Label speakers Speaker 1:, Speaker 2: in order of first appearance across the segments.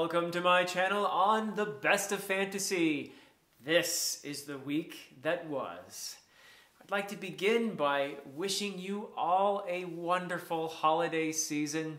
Speaker 1: Welcome to my channel on the best of fantasy. This is the week that was. I'd like to begin by wishing you all a wonderful holiday season.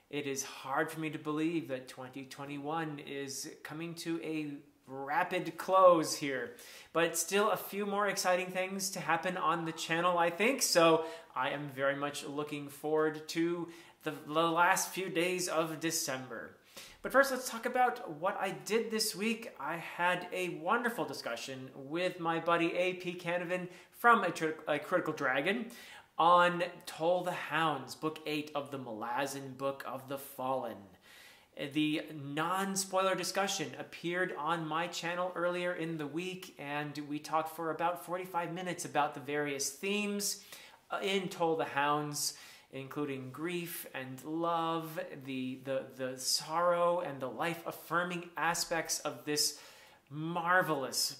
Speaker 1: It is hard for me to believe that 2021 is coming to a rapid close here, but still a few more exciting things to happen on the channel, I think. So I am very much looking forward to the last few days of December. But first, let's talk about what I did this week. I had a wonderful discussion with my buddy A.P. Canavan from A Critical Dragon on Toll the Hounds, Book 8 of the Malazan Book of the Fallen. The non-spoiler discussion appeared on my channel earlier in the week, and we talked for about 45 minutes about the various themes in Toll the Hounds, including grief and love, the sorrow and the life-affirming aspects of this marvelous,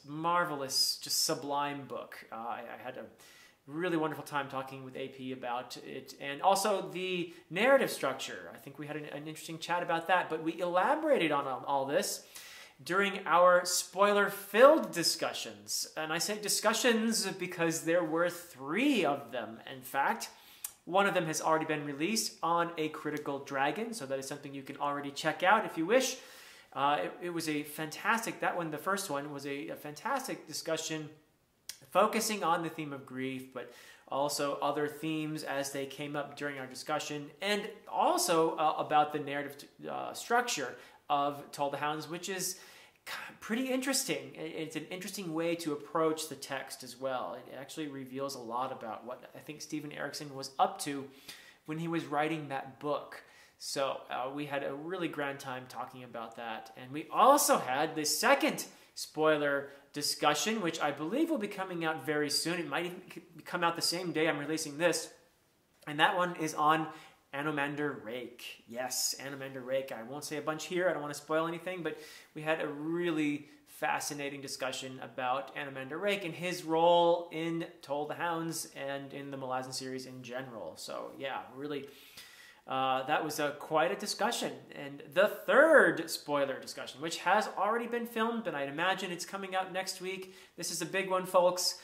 Speaker 1: just sublime book. I had a really wonderful time talking with AP about it, and also the narrative structure. I think we had an interesting chat about that, but we elaborated on all this during our spoiler-filled discussions. And I say discussions because there were 3 of them, in fact. One of them has already been released on A Critical Dragon, so that is something you can already check out if you wish. It was a fantastic, the first one, was a fantastic discussion focusing on the theme of grief, but also other themes as they came up during our discussion, and also about the narrative structure of Toll the Hounds, which is pretty interesting. It's an interesting way to approach the text as well. It actually reveals a lot about what I think Steven Erikson was up to when he was writing that book. So we had a really grand time talking about that. And we also had the second spoiler discussion, which I believe will be coming out very soon. It might even come out the same day I'm releasing this. And that one is on Anomander Rake. Yes, Anomander Rake. I won't say a bunch here. I don't want to spoil anything, but we had a really fascinating discussion about Anomander Rake and his role in Toll the Hounds and in the Malazan series in general. So yeah, really, that was quite a discussion. And the third spoiler discussion, which has already been filmed, and I'd imagine it's coming out next week. This is a big one, folks.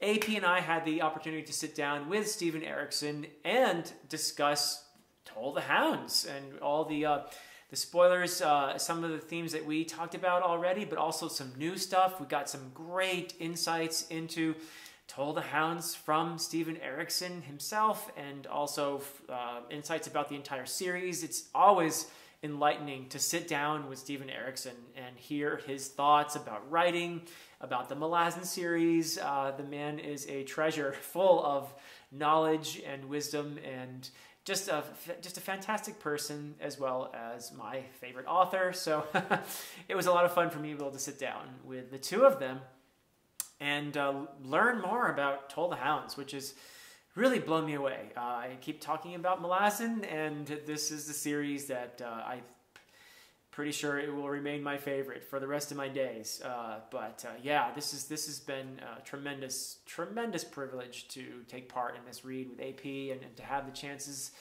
Speaker 1: AP and I had the opportunity to sit down with Steven Erikson and discuss Toll the Hounds and all the spoilers, some of the themes that we talked about already, but also some new stuff. We got some great insights into Toll the Hounds from Steven Erikson himself, and also insights about the entire series. It's always enlightening to sit down with Steven Erikson and hear his thoughts about writing, about the Malazan series. The man is a treasure full of knowledge and wisdom, and just a fantastic person, as well as my favorite author. So it was a lot of fun for me to be able to sit down with the two of them and learn more about Toll the Hounds, which is really blown me away. I keep talking about Malazan, and this is the series that I'm pretty sure it will remain my favorite for the rest of my days. Yeah, this has been a tremendous privilege to take part in this read with AP and to have the chances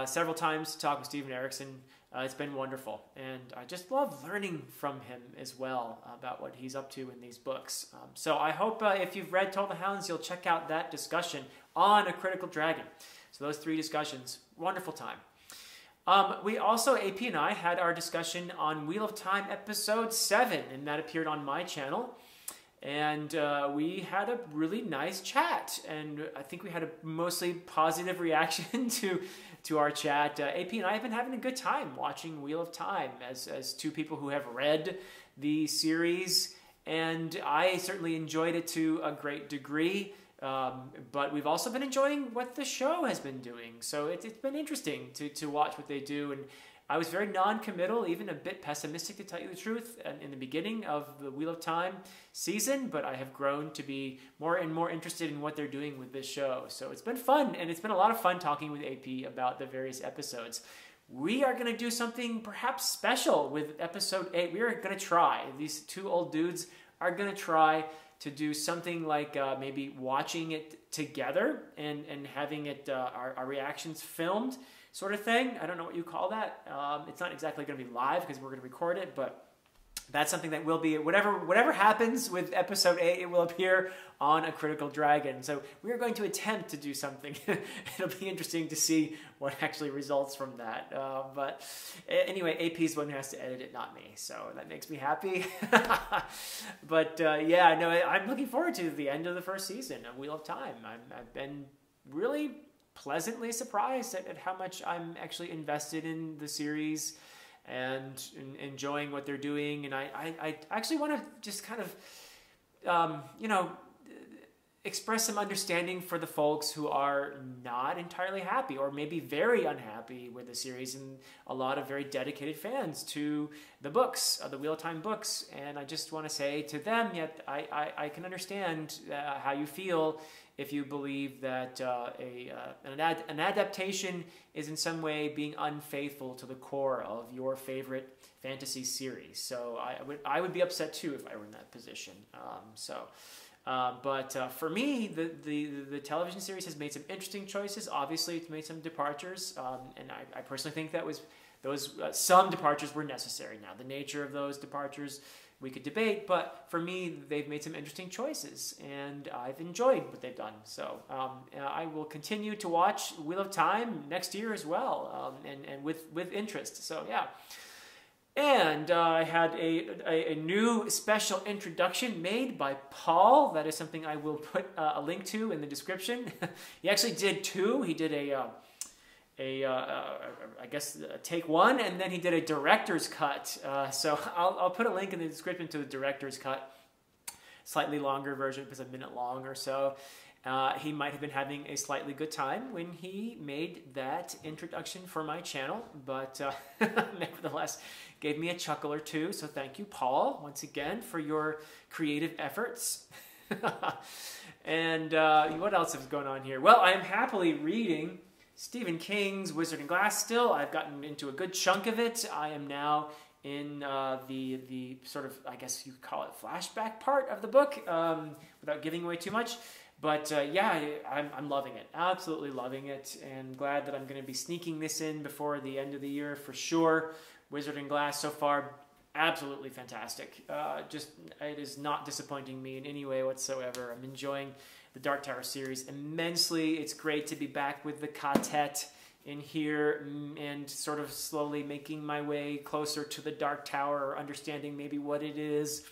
Speaker 1: several times to talk with Steven Erikson. It's been wonderful, and I just love learning from him as well about what he's up to in these books. So I hope if you've read Toll the Hounds, you'll check out that discussion on A Critical Dragon. So those 3 discussions, wonderful time. We also, AP and I, had our discussion on Wheel of Time episode 7, and that appeared on my channel. And we had a really nice chat, and I think we had a mostly positive reaction to our chat. AP and I have been having a good time watching Wheel of Time as 2 people who have read the series, and I certainly enjoyed it to a great degree. But we've also been enjoying what the show has been doing. So it's been interesting to watch what they do. And I was very non-committal, even a bit pessimistic, to tell you the truth, in the beginning of the Wheel of Time season, but I have grown to be more and more interested in what they're doing with this show. So it's been fun, and it's been a lot of fun talking with AP about the various episodes. We are going to do something perhaps special with episode 8. We are going to try. These 2 old dudes are going to try to do something like maybe watching it together and having it our reactions filmed, sort of thing. I don't know what you call that. It's not exactly going to be live because we're going to record it, but that's something that will be, whatever happens with episode 8, it will appear on A Critical Dragon. So we are going to attempt to do something. It'll be interesting to see what actually results from that. But anyway, AP is the one who has to edit it, not me. So that makes me happy. But yeah, no, I'm looking forward to the end of the first season of Wheel of Time. I've been really pleasantly surprised at how much I'm actually invested in the series and enjoying what they're doing. And I actually want to just kind of, you know, express some understanding for the folks who are not entirely happy or maybe very unhappy with the series, and a lot of very dedicated fans to the books, the Wheel of Time books. And I just want to say to them, yet I can understand how you feel if you believe that an adaptation is in some way being unfaithful to the core of your favorite fantasy series. So I would be upset too if I were in that position. But for me, the television series has made some interesting choices. Obviously, it's made some departures, and I personally think that some departures were necessary. Now, the nature of those departures we could debate, but for me, they've made some interesting choices, and I've enjoyed what they've done. So I will continue to watch Wheel of Time next year as well, and with interest. So yeah. And I had a new special introduction made by Paul. That is something I will put a link to in the description. He actually did 2. He did I guess take 1, and then he did a director's cut. So I'll put a link in the description to the director's cut, slightly longer version, because a minute long or so. He might have been having a slightly good time when he made that introduction for my channel, but nevertheless gave me a chuckle or two. So thank you, Paul, once again for your creative efforts. And what else is going on here? Well, I am happily reading Stephen King's Wizard and Glass still. I've gotten into a good chunk of it. I am now in the sort of, I guess you could call it, flashback part of the book, without giving away too much. But yeah, I'm loving it, absolutely loving it, and glad that I'm going to be sneaking this in before the end of the year for sure. Wizard and Glass so far, absolutely fantastic. It is not disappointing me in any way whatsoever. I'm enjoying the Dark Tower series immensely. It's great to be back with the quartet in here and sort of slowly making my way closer to the Dark Tower, or understanding maybe what it is.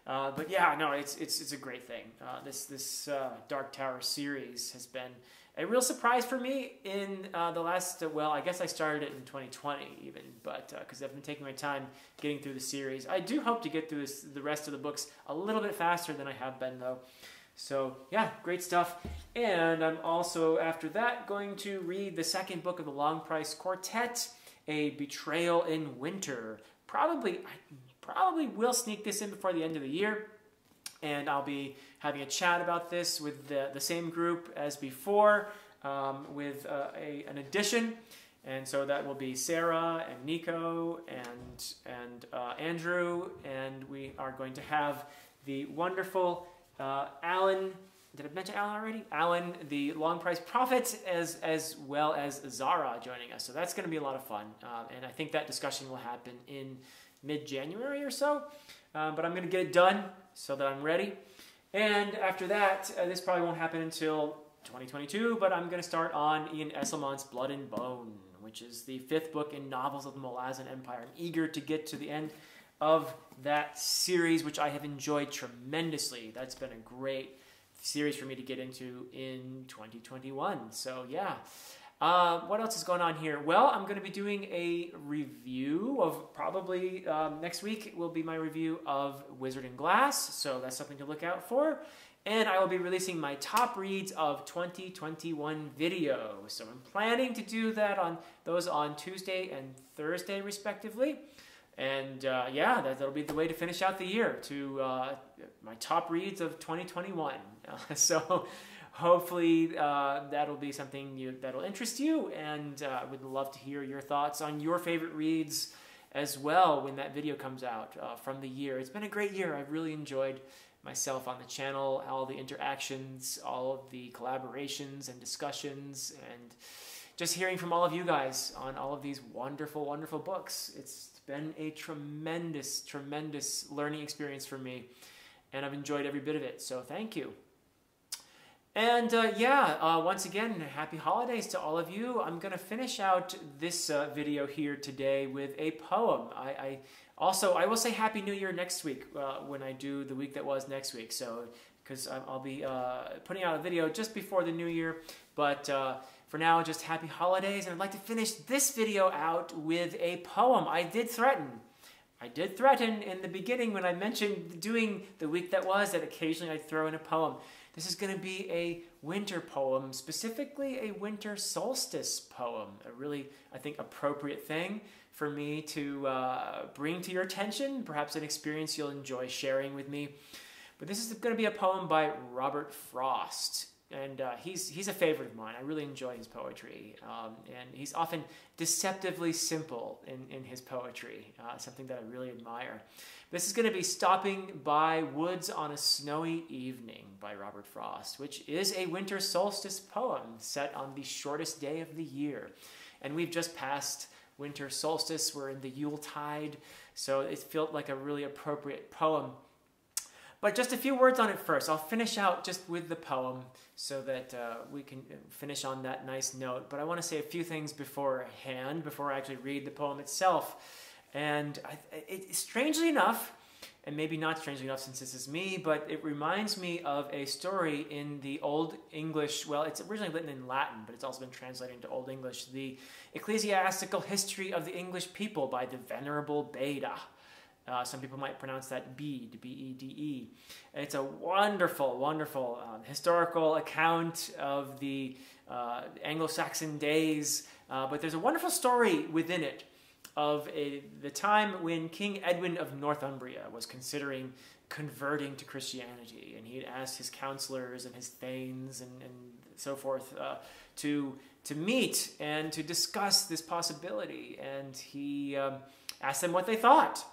Speaker 1: But yeah, no, it's a great thing. This Dark Tower series has been a real surprise for me in the last, well, I guess I started it in 2020 even, but because I've been taking my time getting through the series. I do hope to get through the rest of the books a little bit faster than I have been, though. So yeah, great stuff. And I'm also, after that, going to read the second book of the Long Price Quartet, A Betrayal in Winter. I probably will sneak this in before the end of the year, and I'll be having a chat about this with the same group as before, with an addition. And so that will be Sarah and Nico and Andrew, and we are going to have the wonderful Alan. Did I mention Alan already? Alan, the Long Price Prophet, as well as Zara joining us. So that's going to be a lot of fun, and I think that discussion will happen in mid-January or so, but I'm going to get it done so that I'm ready. And after that, this probably won't happen until 2022, but I'm going to start on Ian Esselmont's Blood and Bone, which is the 5th book in Novels of the Malazan Empire. I'm eager to get to the end of that series, which I have enjoyed tremendously. That's been a great series for me to get into in 2021. So yeah. What else is going on here? Well, I'm going to be doing a review of, probably next week will be my review of Wizard and Glass, so that's something to look out for. And I will be releasing my top reads of 2021 video. So I'm planning to do that on Tuesday and Thursday respectively. And yeah, that'll be the way to finish out the year, to my top reads of 2021. So hopefully that'll be something that'll interest you, and I would love to hear your thoughts on your favorite reads as well when that video comes out from the year. It's been a great year. I've really enjoyed myself on the channel, all the interactions, all of the collaborations and discussions, and just hearing from all of you guys on all of these wonderful, wonderful books. It's been a tremendous, tremendous learning experience for me, and I've enjoyed every bit of it, so thank you. And once again, happy holidays to all of you. I'm going to finish out this video here today with a poem. I will say Happy New Year next week when I do the week that was next week. So, because I'll be putting out a video just before the New Year. But for now, just happy holidays. And I'd like to finish this video out with a poem. I did threaten in the beginning when I mentioned doing the week that was that occasionally I'd throw in a poem. This is going to be a winter poem, specifically a winter solstice poem. A really, I think, appropriate thing for me to bring to your attention. Perhaps an experience you'll enjoy sharing with me. But this is going to be a poem by Robert Frost. And he's a favorite of mine. I really enjoy his poetry. And he's often deceptively simple in his poetry, something that I really admire. This is going to be Stopping by Woods on a Snowy Evening by Robert Frost, which is a winter solstice poem set on the shortest day of the year. And we've just passed winter solstice. We're in the Yuletide, so it felt like a really appropriate poem. But just a few words on it first. I'll finish out just with the poem so that we can finish on that nice note. But I want to say a few things beforehand, before I actually read the poem itself. And strangely enough, and maybe not strangely enough since this is me, but it reminds me of a story in the Old English. Well, it's originally written in Latin, but it's also been translated into Old English. The Ecclesiastical History of the English People by the Venerable Beda. Some people might pronounce that Bede, B-E-D-E. It's a wonderful, wonderful historical account of the Anglo-Saxon days, but there's a wonderful story within it of the time when King Edwin of Northumbria was considering converting to Christianity, and he had asked his counselors and his thanes and so forth to meet and to discuss this possibility, and he asked them what they thought.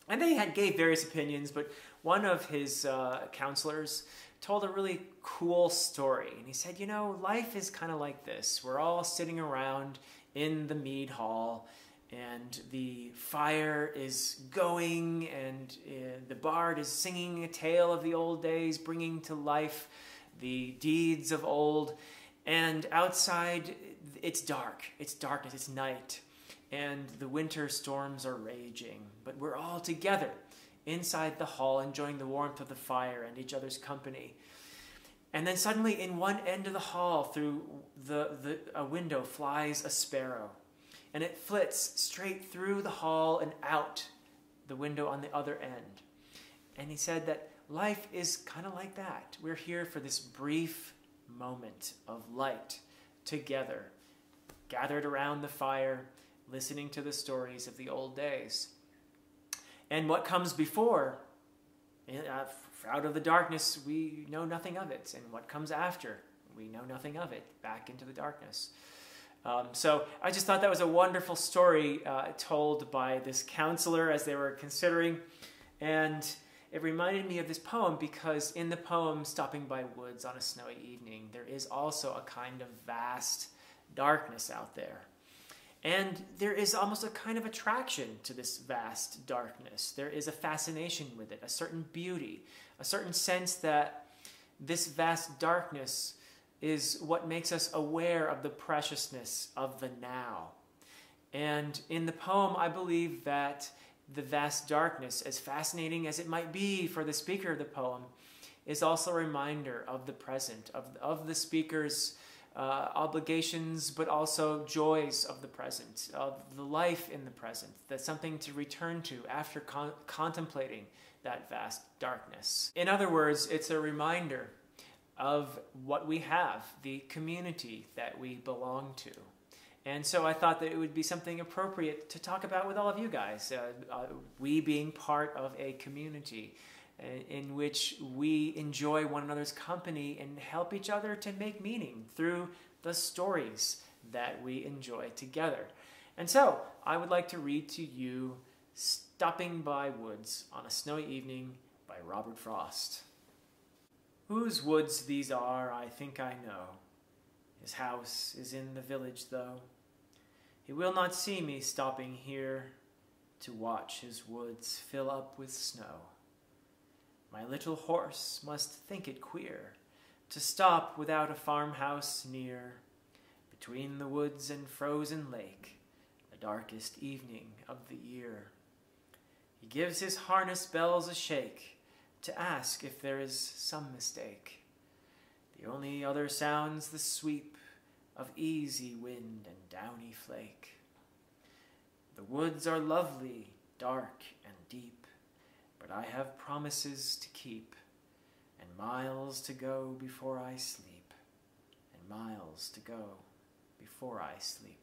Speaker 1: And they gave various opinions, but one of his counselors told a really cool story. And he said, you know, life is kind of like this. We're all sitting around in the mead hall, and the fire is going, and the bard is singing a tale of the old days, bringing to life the deeds of old. And outside, it's dark. It's darkness. It's night. And the winter storms are raging, but we're all together inside the hall enjoying the warmth of the fire and each other's company. And then suddenly in one end of the hall through a window flies a sparrow, and it flits straight through the hall and out the window on the other end. And he said that life is kind of like that. We're here for this brief moment of light together, gathered around the fire, listening to the stories of the old days. And what comes before, out of the darkness, we know nothing of it. And what comes after, we know nothing of it, back into the darkness. So I just thought that was a wonderful story told by this counselor as they were considering. And it reminded me of this poem because in the poem, Stopping by Woods on a Snowy Evening, there is also a kind of vast darkness out there. And there is almost a kind of attraction to this vast darkness. There is a fascination with it, a certain beauty, a certain sense that this vast darkness is what makes us aware of the preciousness of the now. And in the poem, I believe that the vast darkness, as fascinating as it might be for the speaker of the poem, is also a reminder of the present, of the speaker's obligations, but also joys of the present, of the life in the present. That's something to return to after contemplating that vast darkness. In other words, it's a reminder of what we have, the community that we belong to. And so I thought that it would be something appropriate to talk about with all of you guys, we being part of a community in which we enjoy one another's company and help each other to make meaning through the stories that we enjoy together. And so I would like to read to you Stopping by Woods on a Snowy Evening by Robert Frost. Whose woods these are, I think I know. His house is in the village, though. He will not see me stopping here to watch his woods fill up with snow. My little horse must think it queer to stop without a farmhouse near, between the woods and frozen lake, the darkest evening of the year. He gives his harness bells a shake to ask if there is some mistake. The only other sound's the sweep of easy wind and downy flake. The woods are lovely, dark and deep, but I have promises to keep, and miles to go before I sleep, and miles to go before I sleep.